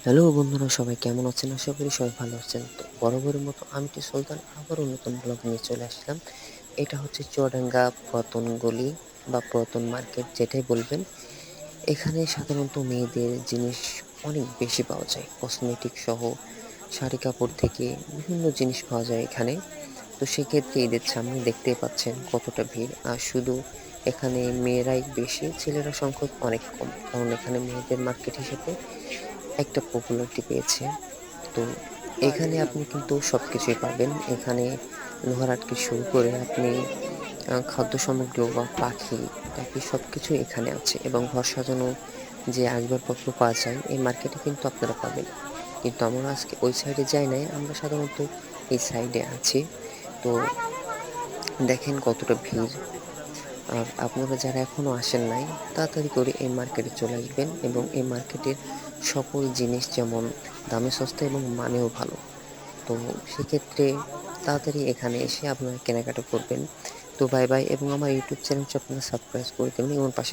Hello বন্ধুরা, সবাই কেমন আছেন? আশা করি সবাই ভালো আছেন। তো বরাবরের মতো আমি টি সুলতান আবারও নতুন ব্লগ নিয়ে চলে আসলাম। এটা হচ্ছে চুয়াডাঙ্গা পুরাতন গলি বা পুরাতন মার্কেট, যেটাই বলবেন। এখানে সাধারণত মেয়েদের জিনিস অনেক বেশি পাওয়া যায়। কসমেটিক সহ শাড়ি কাপড় থেকে বিভিন্ন জিনিস পাওয়া যায় এখানে। তো সেক্ষেত্রে ঈদের সামনে দেখতেই পাচ্ছেন কতটা ভিড়। আর শুধু এখানে মেয়েরাই বেশি, ছেলেরা সংখ্যক অনেক কম। কারণ এখানে মেয়েদের মার্কেট হিসেবে একটা পপুলারিটি পেয়েছে। তো এখানে আপনি কিন্তু সবকিছুই পাবেন। এখানে লোহার আট থেকে শুরু করে আপনি খাদ্য সামগ্রী বা পাখি-টাখি সবকিছুই এখানে আছে, এবং ঘর সাজানো যে আসবাবপত্র পাওয়া যায় এই মার্কেটে কিন্তু আপনারা পাবেন। কিন্তু আমরা আজকে ওই সাইডে যাই নাই, আমরা সাধারণত এই সাইডে আছি। তো দেখেন কতটা ভিড়। আর আপনারা যারা এখনো আসেন নাই, তাড়াতাড়ি করে এই মার্কেটে চলে আসবেন, এবং এই মার্কেটের সকল জিনিস যেমন দামে সস্তা এবং মানেও ভালো। তো সেক্ষেত্রে তাড়াতাড়ি এখানে এসে আপনারা কেনাকাটা করবেন। তো বাই বাই, এবং আমার ইউটিউব চ্যানেলটি আপনারা সাবস্ক্রাইব করে দেবেন এবং পাশে